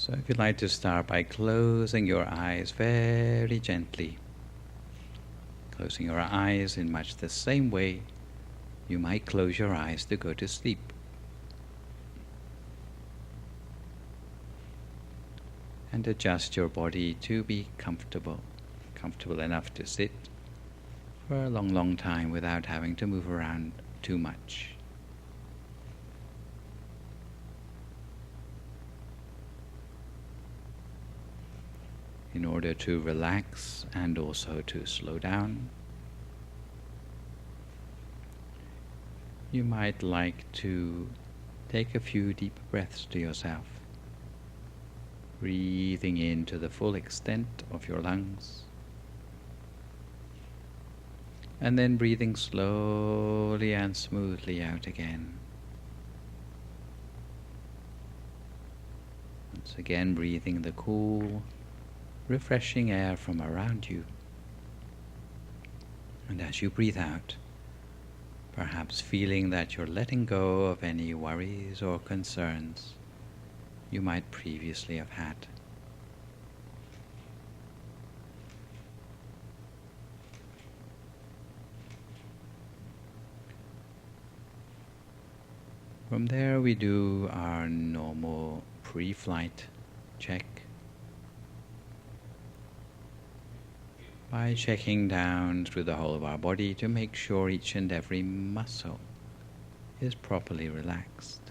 So if you'd like to start by closing your eyes very gently, closing your eyes in much the same way you might close your eyes to go to sleep. And adjust your body to be comfortable enough to sit for a long, long time without having to move around too much. In order to relax and also to slow down, you might like to take a few deep breaths to yourself, breathing into the full extent of your lungs, and then breathing slowly and smoothly out again. Once again, breathing the cool, refreshing air from around you. And as you breathe out, perhaps feeling that you're letting go of any worries or concerns you might previously have had. From there we do our normal pre-flight check by checking down through the whole of our body to make sure each and every muscle is properly relaxed.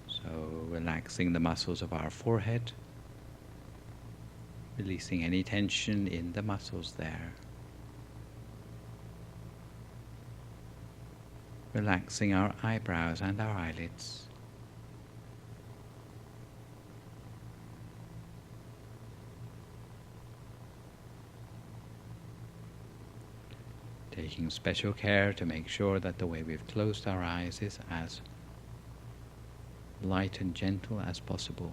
So relaxing the muscles of our forehead, releasing any tension in the muscles there. Relaxing our eyebrows and our eyelids. Taking special care to make sure that the way we've closed our eyes is as light and gentle as possible.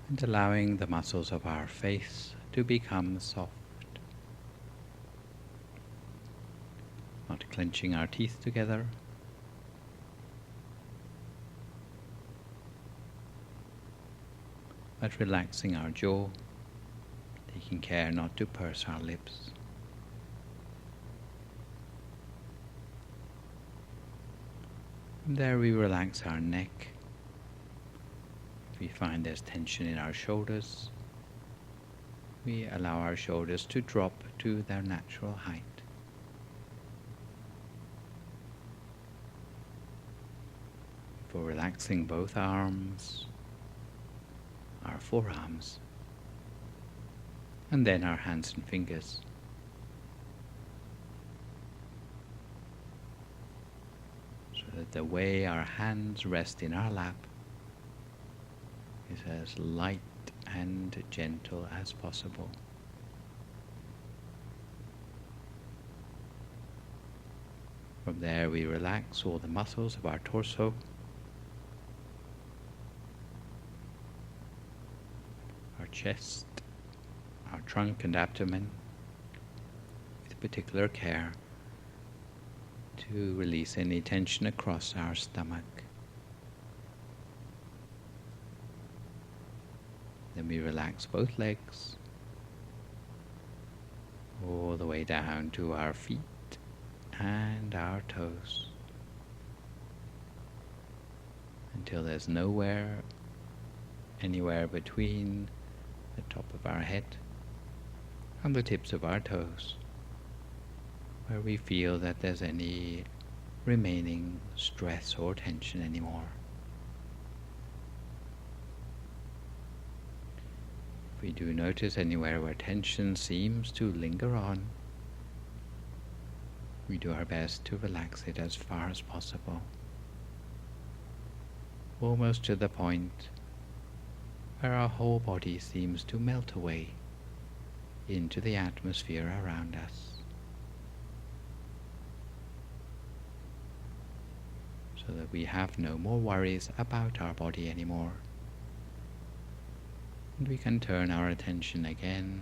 And allowing the muscles of our face to become soft. Not clenching our teeth together. But relaxing our jaw, taking care not to purse our lips. From there we relax our neck. If we find there's tension in our shoulders, we allow our shoulders to drop to their natural height. For relaxing both arms, our forearms, and then our hands and fingers. So that the way our hands rest in our lap is as light and gentle as possible. From there we relax all the muscles of our torso, our chest, our trunk and abdomen, with particular care to release any tension across our stomach. Then we relax both legs, all the way down to our feet and our toes, until there's anywhere between the top of our head and the tips of our toes where we feel that there's any remaining stress or tension anymore. If we do notice anywhere where tension seems to linger on, we do our best to relax it as far as possible, almost to the point where our whole body seems to melt away into the atmosphere around us. So that we have no more worries about our body anymore. And we can turn our attention again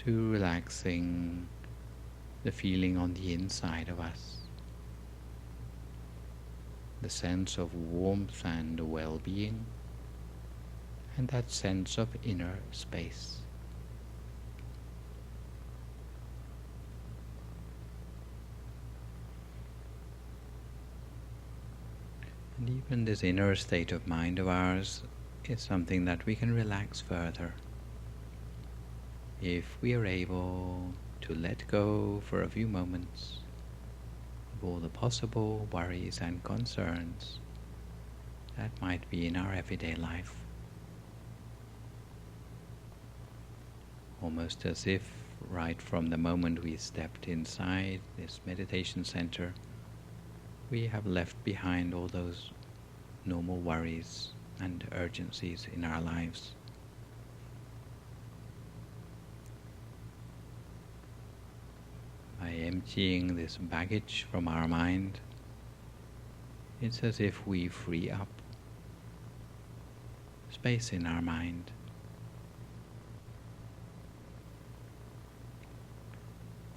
to relaxing the feeling on the inside of us, the sense of warmth and well-being, and that sense of inner space. And even this inner state of mind of ours is something that we can relax further if we are able to let go for a few moments of all the possible worries and concerns that might be in our everyday life. Almost as if right from the moment we stepped inside this meditation center, we have left behind all those normal worries and urgencies in our lives. By emptying this baggage from our mind, it's as if we free up space in our mind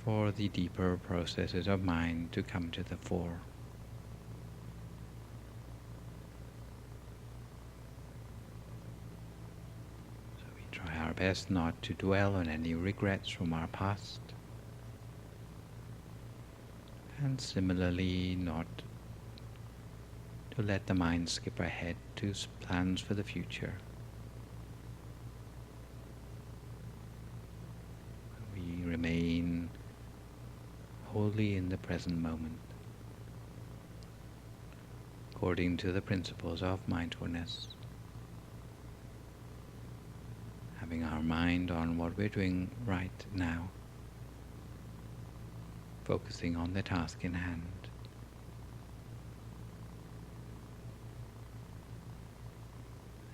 for the deeper processes of mind to come to the fore. So we try our best not to dwell on any regrets from our past, and similarly not to let the mind skip ahead to plans for the future. We remain wholly in the present moment, according to the principles of mindfulness, having our mind on what we're doing right now, focusing on the task in hand.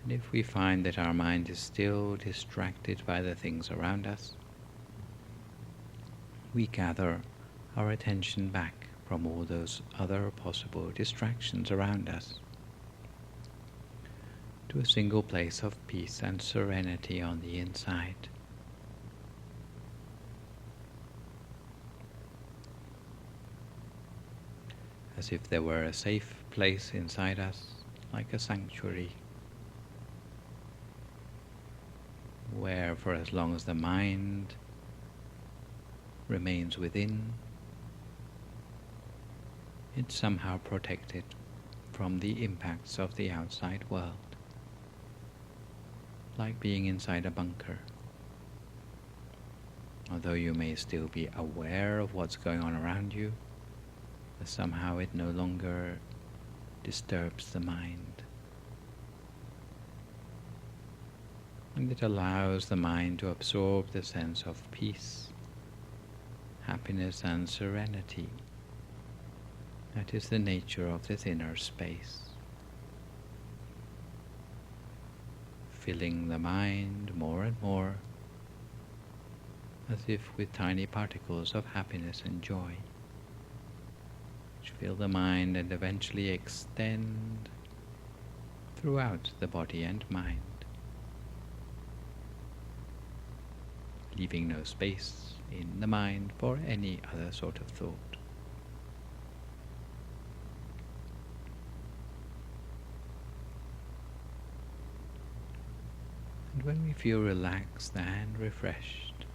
And if we find that our mind is still distracted by the things around us, we gather our attention back from all those other possible distractions around us to a single place of peace and serenity on the inside. As if there were a safe place inside us, like a sanctuary, where for as long as the mind remains within, it's somehow protected from the impacts of the outside world, like being inside a bunker. Although you may still be aware of what's going on around you, but somehow it no longer disturbs the mind. And it allows the mind to absorb the sense of peace, happiness and serenity. That is the nature of this inner space, filling the mind more and more, as if with tiny particles of happiness and joy, which fill the mind and eventually extend throughout the body and mind, leaving no space in the mind for any other sort of thought. And when we feel relaxed and refreshed,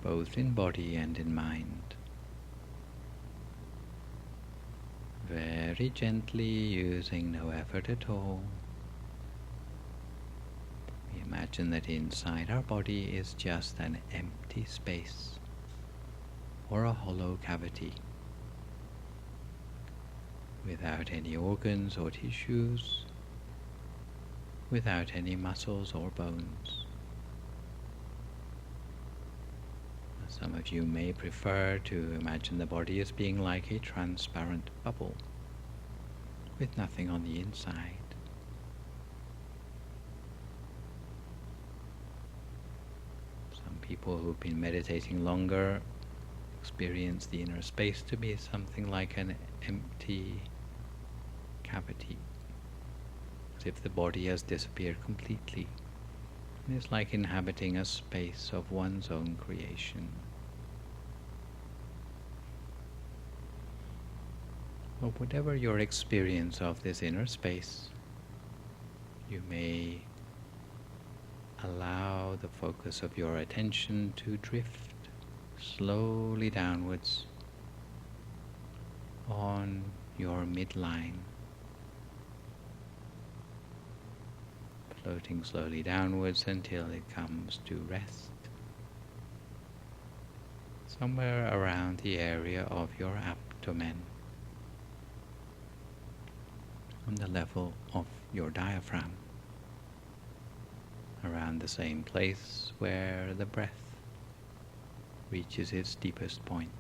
both in body and in mind, very gently, using no effort at all, we imagine that inside our body is just an empty space or a hollow cavity, without any organs or tissues, without any muscles or bones. Some of you may prefer to imagine the body as being like a transparent bubble with nothing on the inside. Some people who've been meditating longer experience the inner space to be something like an empty cavity, as if the body has disappeared completely It's like inhabiting a space of one's own creation. But whatever your experience of this inner space, you may allow the focus of your attention to drift slowly downwards on your midline, floating slowly downwards until it comes to rest somewhere around the area of your abdomen, on the level of your diaphragm, around the same place where the breath reaches its deepest point.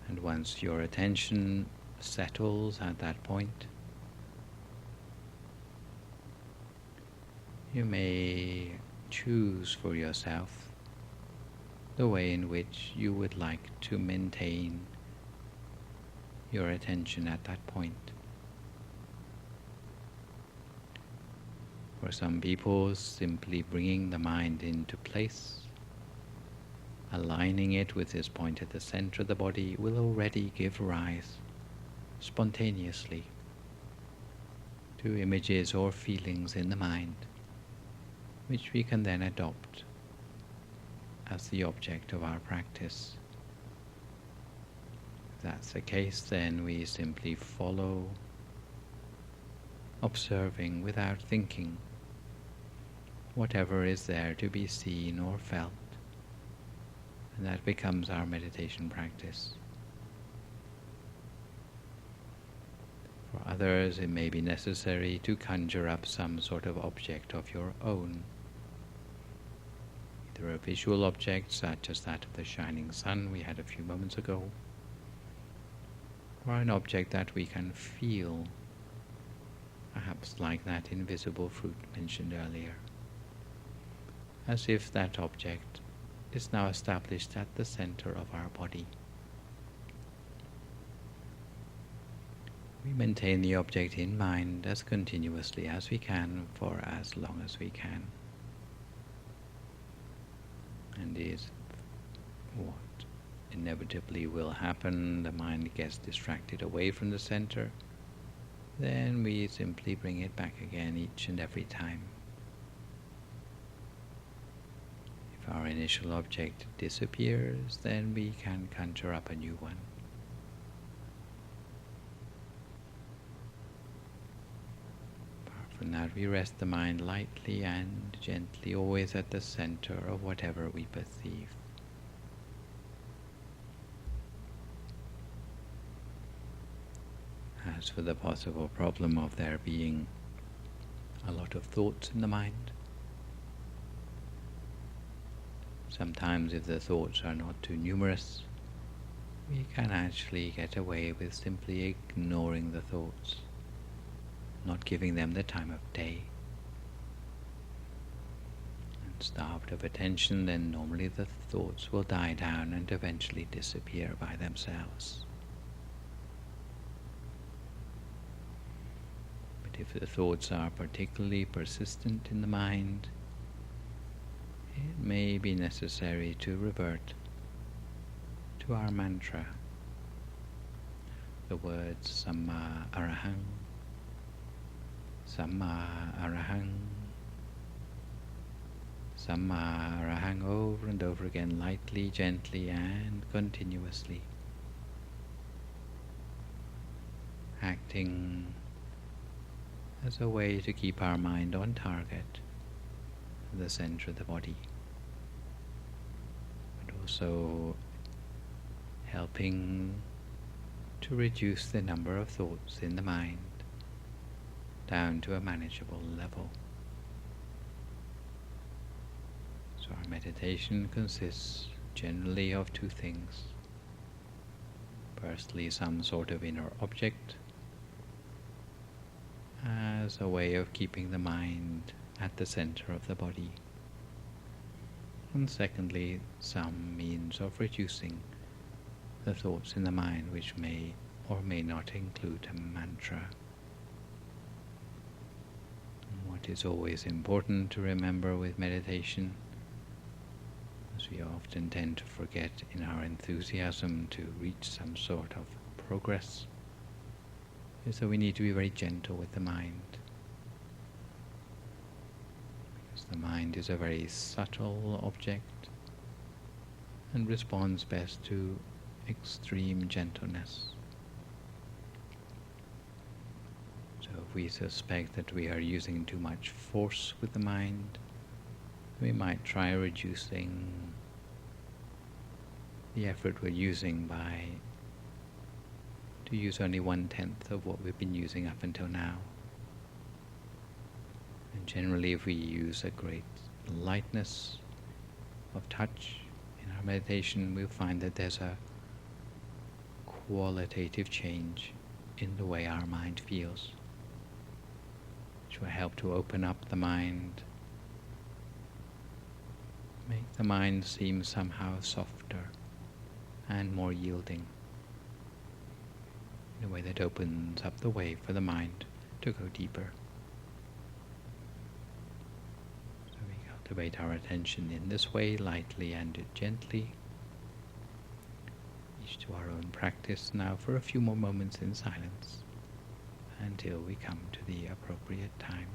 And once your attention settles at that point, you may choose for yourself the way in which you would like to maintain your attention at that point. For some people, simply bringing the mind into place, aligning it with this point at the center of the body, will already give rise spontaneously to images or feelings in the mind, which we can then adopt as the object of our practice. If that's the case, then we simply follow, observing without thinking whatever is there to be seen or felt, and that becomes our meditation practice. For others, it may be necessary to conjure up some sort of object of your own, either a visual object such as that of the shining sun we had a few moments ago, or an object that we can feel, perhaps like that invisible fruit mentioned earlier, as if that object is now established at the center of our body. We maintain the object in mind as continuously as we can for as long as we can. And is what inevitably will happen, the mind gets distracted away from the center, then we simply bring it back again each and every time. If our initial object disappears, then we can conjure up a new one. Apart from that, we rest the mind lightly and gently, always at the center of whatever we perceive. As for the possible problem of there being a lot of thoughts in the mind, sometimes if the thoughts are not too numerous, we can actually get away with simply ignoring the thoughts, not giving them the time of day. And starved of attention, then normally the thoughts will die down and eventually disappear by themselves. But if the thoughts are particularly persistent in the mind, it may be necessary to revert to our mantra, the words Samma Arahang, Samma Arahang, Samma Arahang, over and over again, lightly, gently, and continuously, acting as a way to keep our mind on target, the center of the body, but also helping to reduce the number of thoughts in the mind down to a manageable level. So our meditation consists generally of two things. Firstly, some sort of inner object as a way of keeping the mind at the center of the body. And secondly, some means of reducing the thoughts in the mind, which may or may not include a mantra. It is always important to remember with meditation, as we often tend to forget in our enthusiasm to reach some sort of progress, is that we need to be very gentle with the mind. Because the mind is a very subtle object and responds best to extreme gentleness. So if we suspect that we are using too much force with the mind, we might try reducing the effort we're using to use only 1/10 of what we've been using up until now. And generally, if we use a great lightness of touch in our meditation, we'll find that there's a qualitative change in the way our mind feels, which will help to open up the mind, make the mind seem somehow softer and more yielding, in a way that opens up the way for the mind to go deeper. So we cultivate our attention in this way, lightly and gently, each to our own practice now for a few more moments in silence until we come to the appropriate time.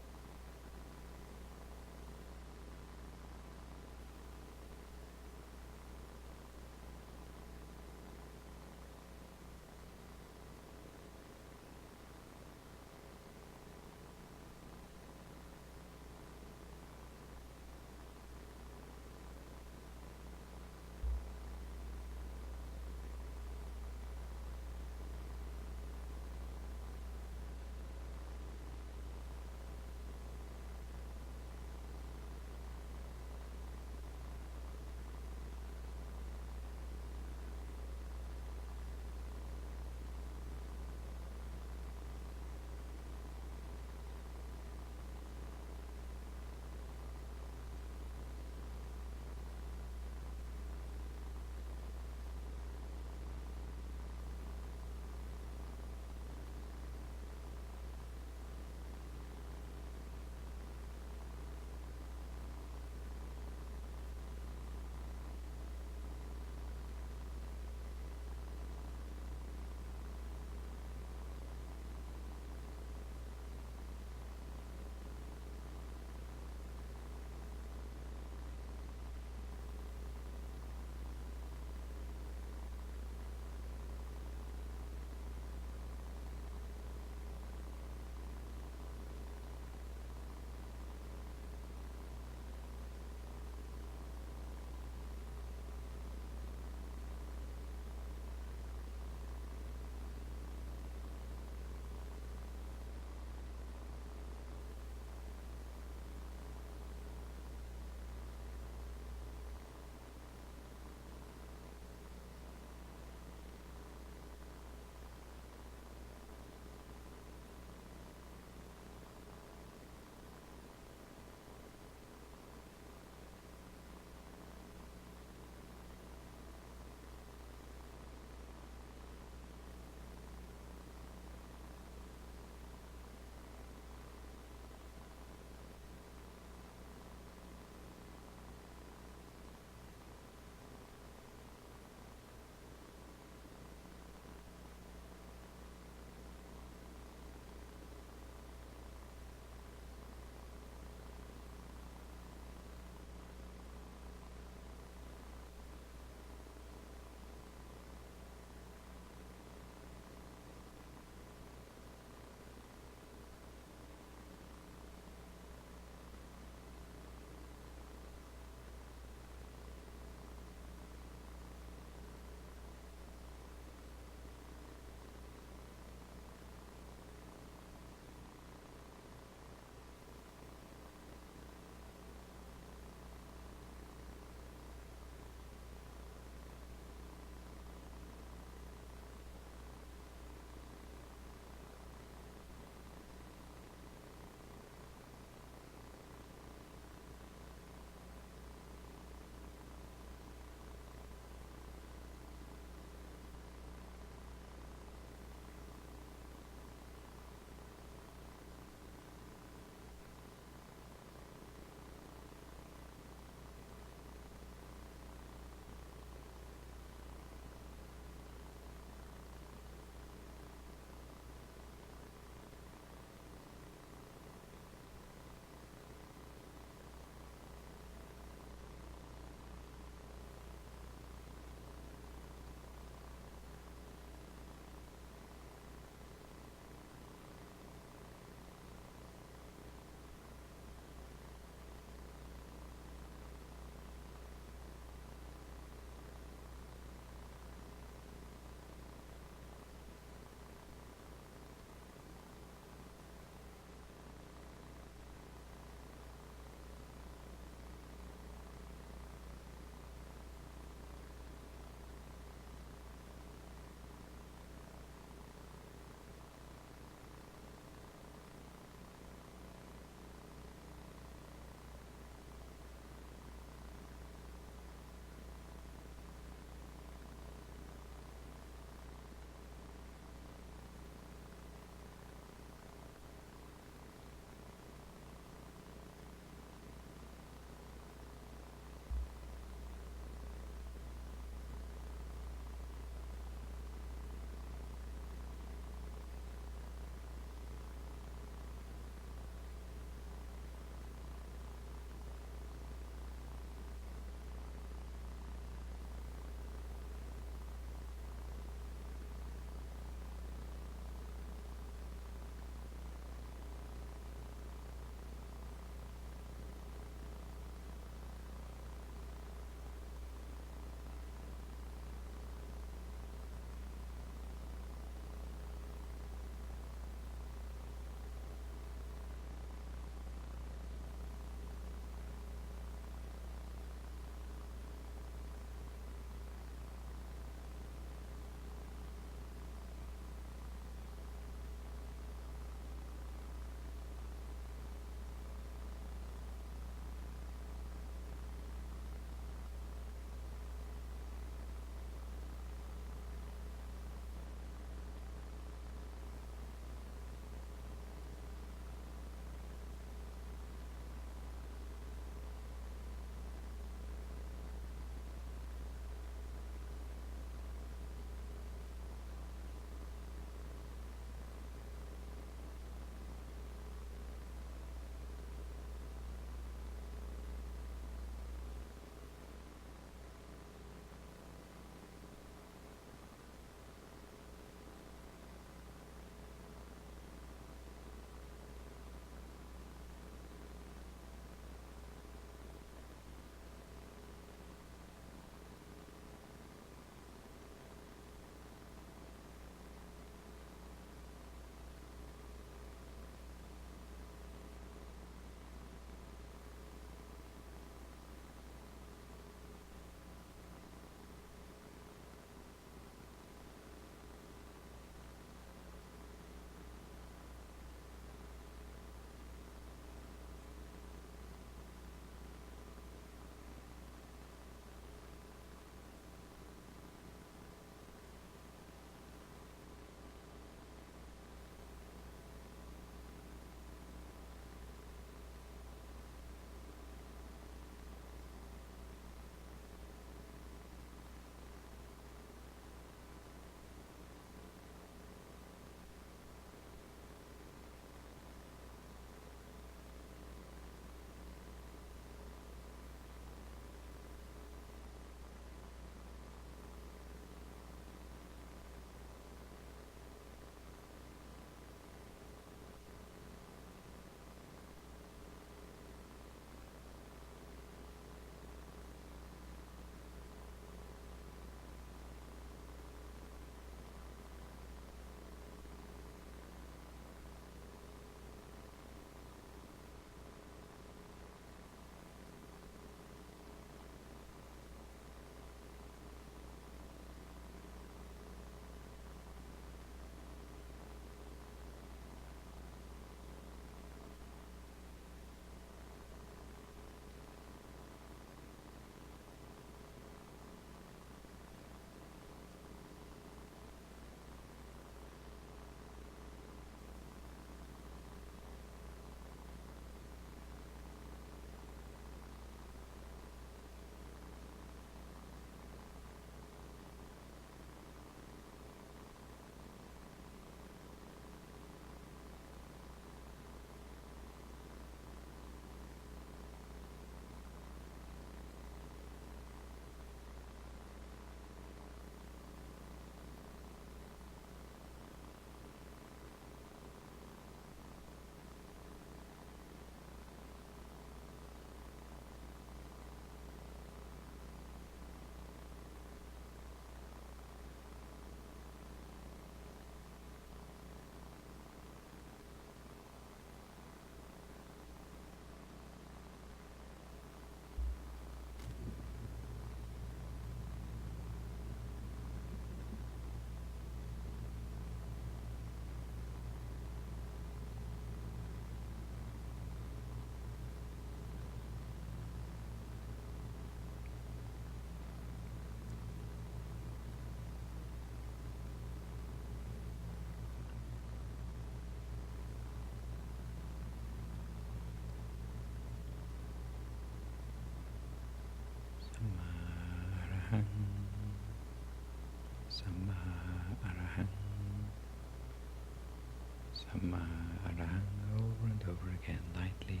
Arahang over and over again, lightly,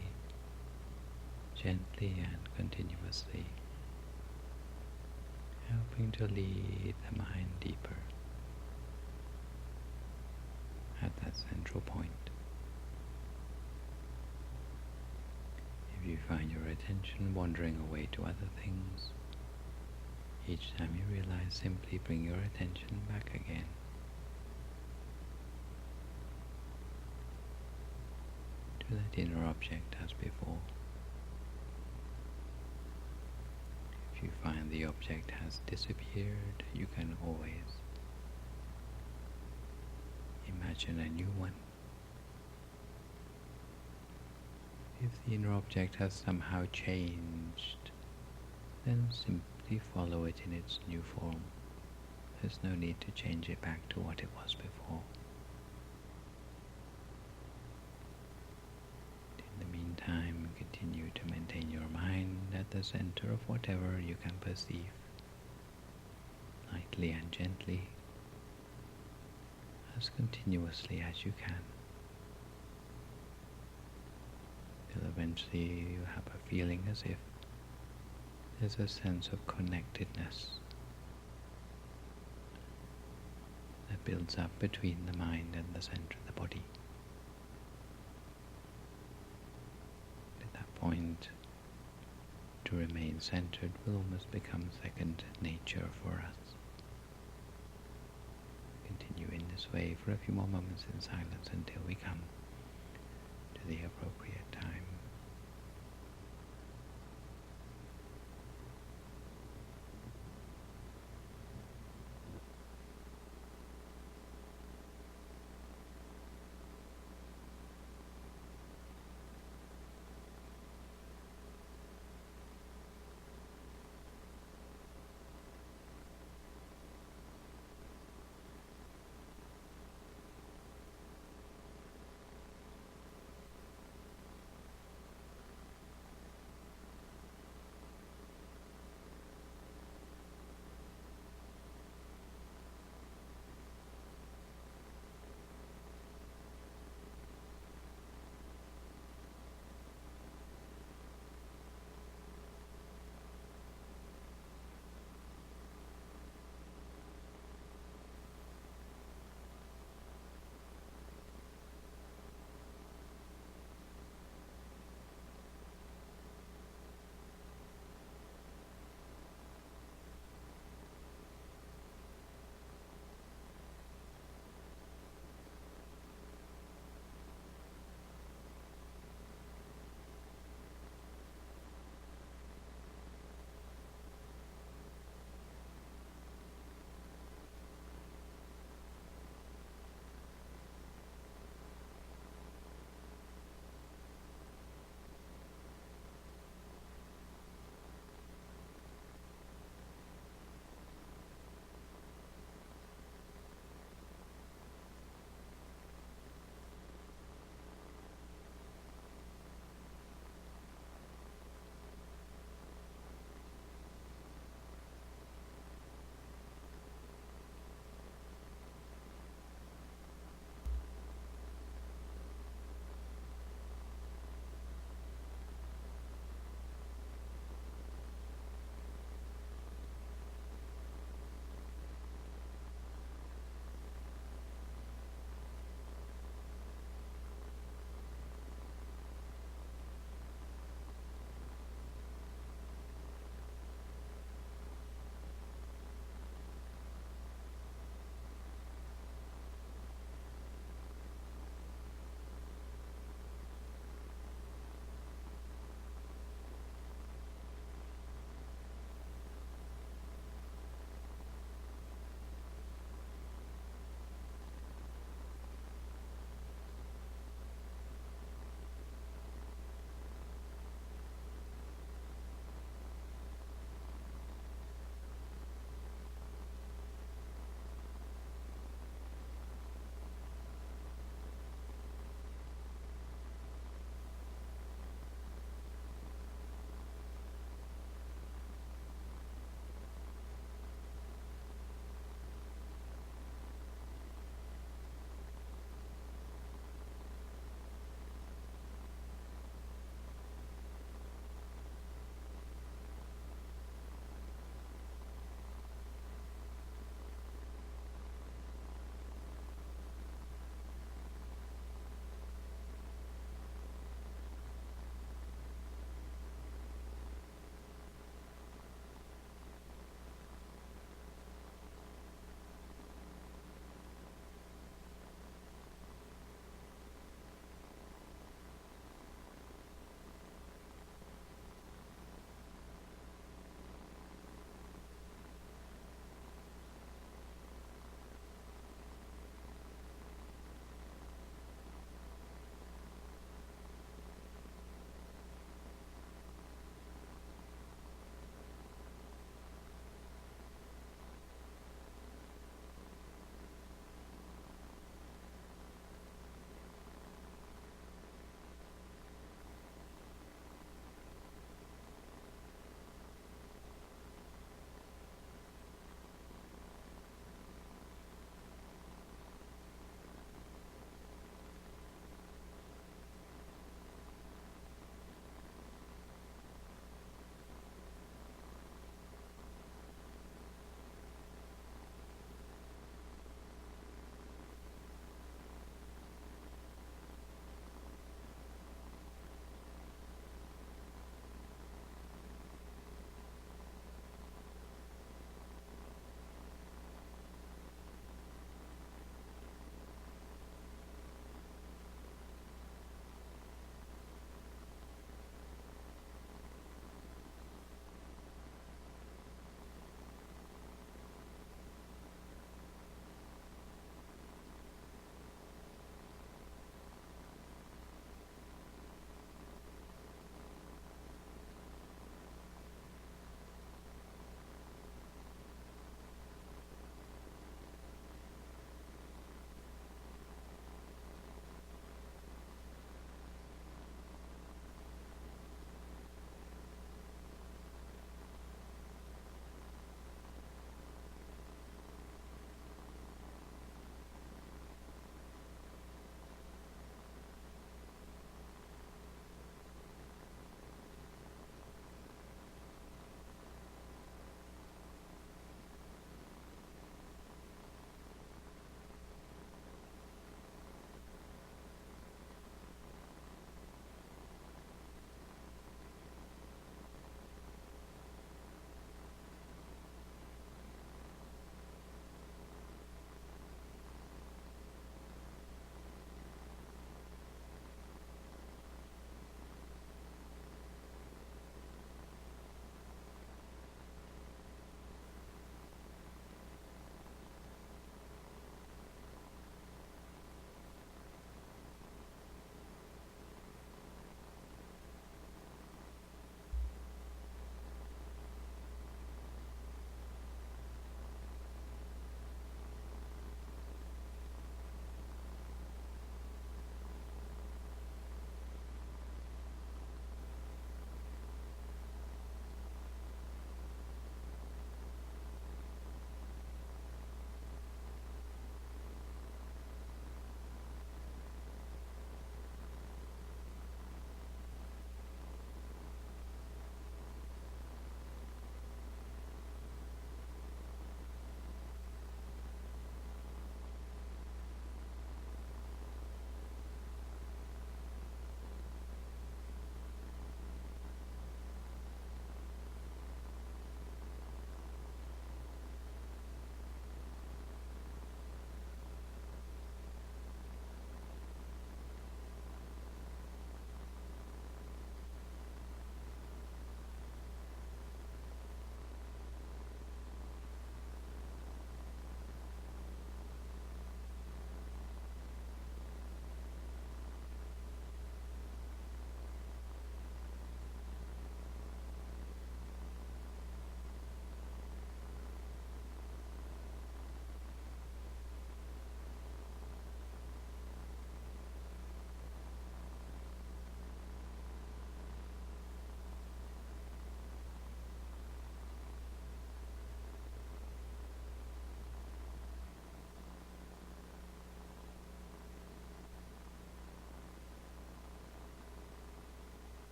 gently and continuously, helping to lead the mind deeper at that central point. If you find your attention wandering away to other things, each time you realize, simply bring your attention back again. To that inner object as before. If you find the object has disappeared, you can always imagine a new one. If the inner object has somehow changed, then simply follow it in its new form. There's no need to change it back to what it was before. In the meantime, continue to maintain your mind at the center of whatever you can perceive, lightly and gently, as continuously as you can, till eventually you have a feeling as if there's a sense of connectedness that builds up between the mind and the center of the body. At that point, to remain centered will almost become second nature for us. Continue in this way for a few more moments in silence until we come to the appropriate time.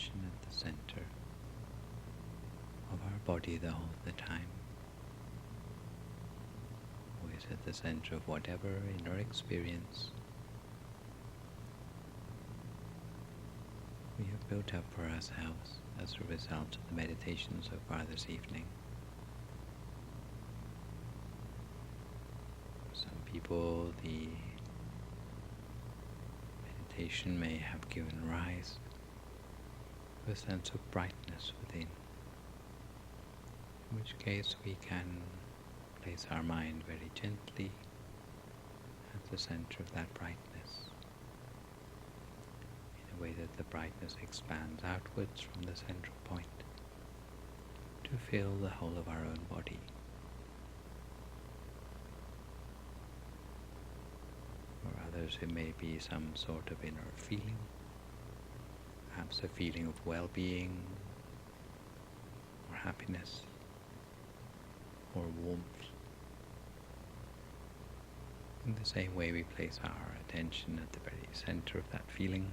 attention at the center of our body the whole of the time, always at the center of whatever inner experience we have built up for ourselves as a result of the meditation so far this evening. For some people, the meditation may have given rise to a sense of brightness within, in which case we can place our mind very gently at the center of that brightness, in a way that the brightness expands outwards from the central point to fill the whole of our own body. For others it may be some sort of inner feeling, perhaps a feeling of well-being or happiness or warmth. In the same way we place our attention at the very center of that feeling,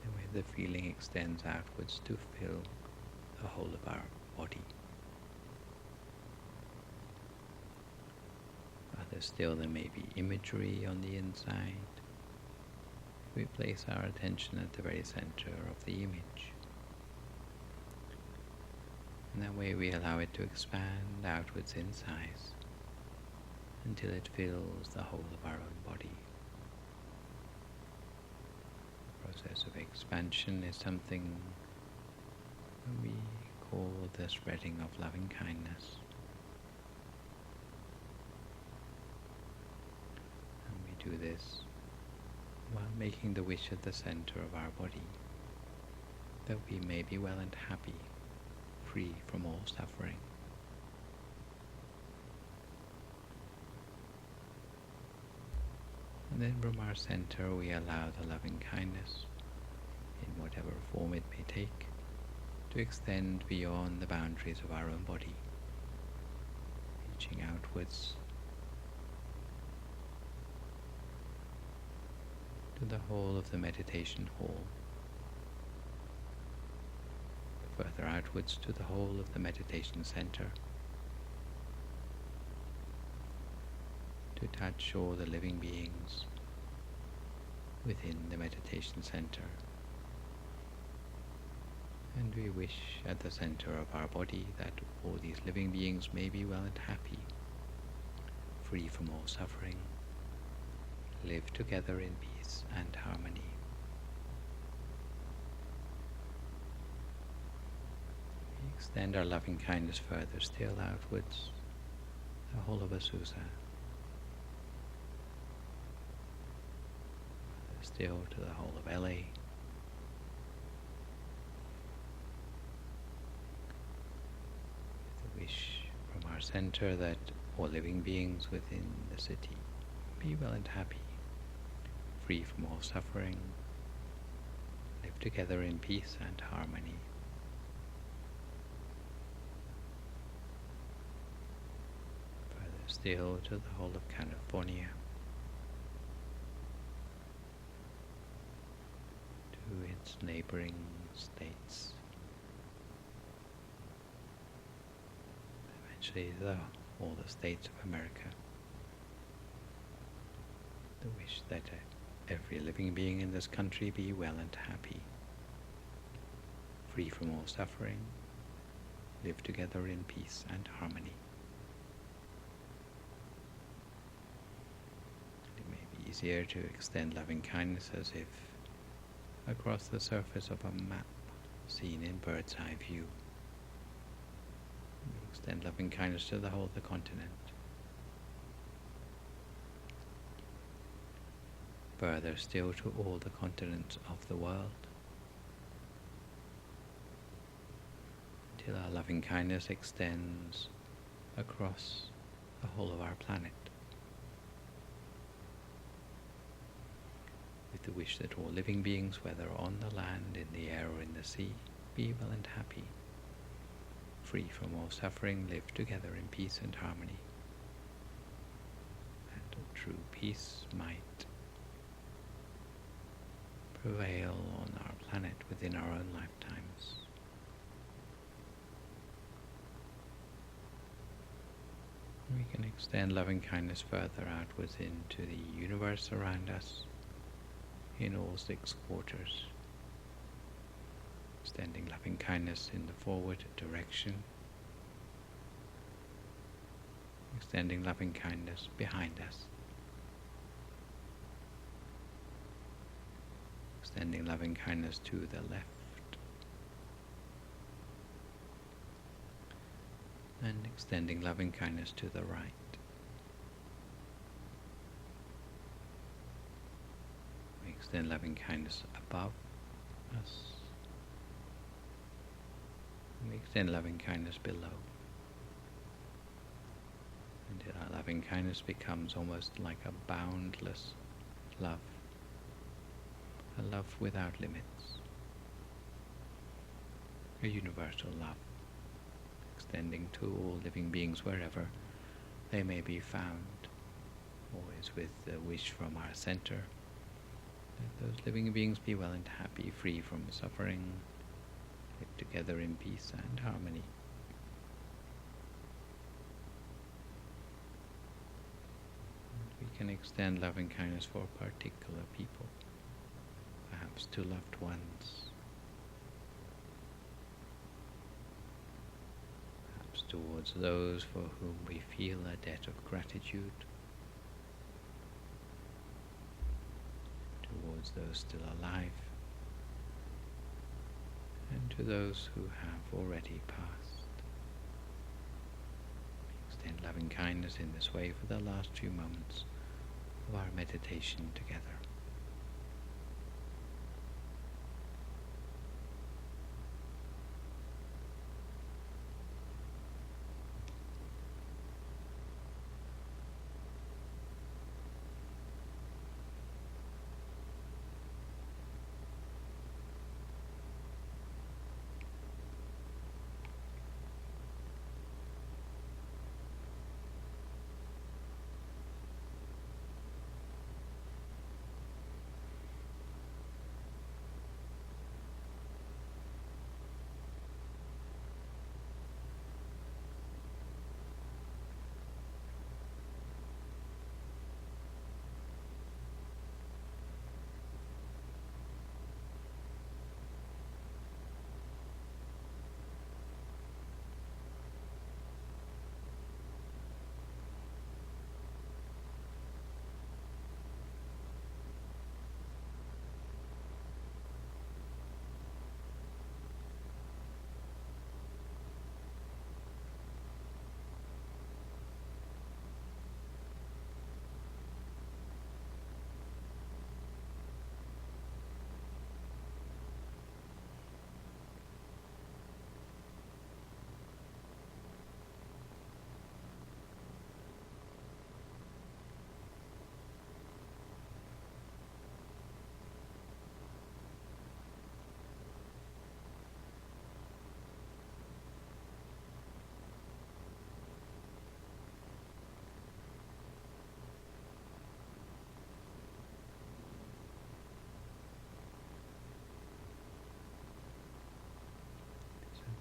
in a way the feeling extends outwards to fill the whole of our body. Others still, there may be imagery on the inside. We place our attention at the very center of the image. And that way we allow it to expand outwards in size until it fills the whole of our own body. The process of expansion is something we call the spreading of loving kindness. And we do this while making the wish at the center of our body that we may be well and happy, free from all suffering. And then from our center we allow the loving kindness, in whatever form it may take, to extend beyond the boundaries of our own body, reaching outwards to the whole of the meditation hall, further outwards to the whole of the meditation center, to touch all the living beings within the meditation center. And we wish at the center of our body that all these living beings may be well and happy, free from all suffering, live together in peace and harmony. We extend our loving kindness further still outwards, the whole of Azusa, still to the whole of LA, with the wish from our center that all living beings within the city be well and happy, free from all suffering, live together in peace and harmony. Further still to the whole of California, to its neighboring states, eventually all the states of America. The wish that every living being in this country be well and happy, free from all suffering, live together in peace and harmony. It may be easier to extend loving kindness as if across the surface of a map seen in bird's eye view. We extend loving kindness to the whole of the continent. Further still to all the continents of the world, until our loving kindness extends across the whole of our planet, with the wish that all living beings, whether on the land, in the air, or in the sea, be well and happy, free from all suffering, live together in peace and harmony, and true peace might prevail on our planet. planet within our own lifetimes. We can extend loving kindness further outwards into the universe around us in all 6 quarters, extending loving kindness in the forward direction, extending loving kindness behind us, extending loving kindness to the left, and extending loving kindness to the right. We extend loving kindness above us. We extend loving kindness below. And our loving kindness becomes almost like a boundless love, a love without limits, a universal love, extending to all living beings wherever they may be found, always with a wish from our center that those living beings be well and happy, free from suffering, live together in peace and harmony. And we can extend loving kindness for particular people, perhaps to loved ones, towards those for whom we feel a debt of gratitude, towards those still alive, and to those who have already passed. We extend loving kindness in this way for the last few moments of our meditation together.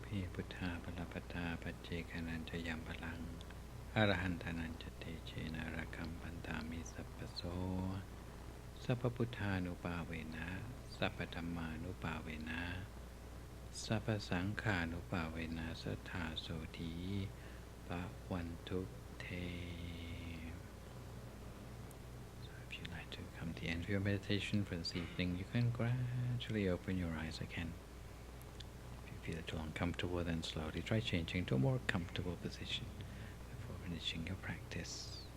Pi Buddha Palapata Pajjekanan Jayam Palang Arahantanan Jate Chena Rakam Pantami Sappaso Sappaputhanupavena Sappathammanupavena Sappasankhanupavena Sattha-soti Bhavantu Te. So if you'd like to come to the end of your meditation for this evening, you can gradually open your eyes again. Feel a little uncomfortable, then slowly try changing to a more comfortable position before finishing your practice.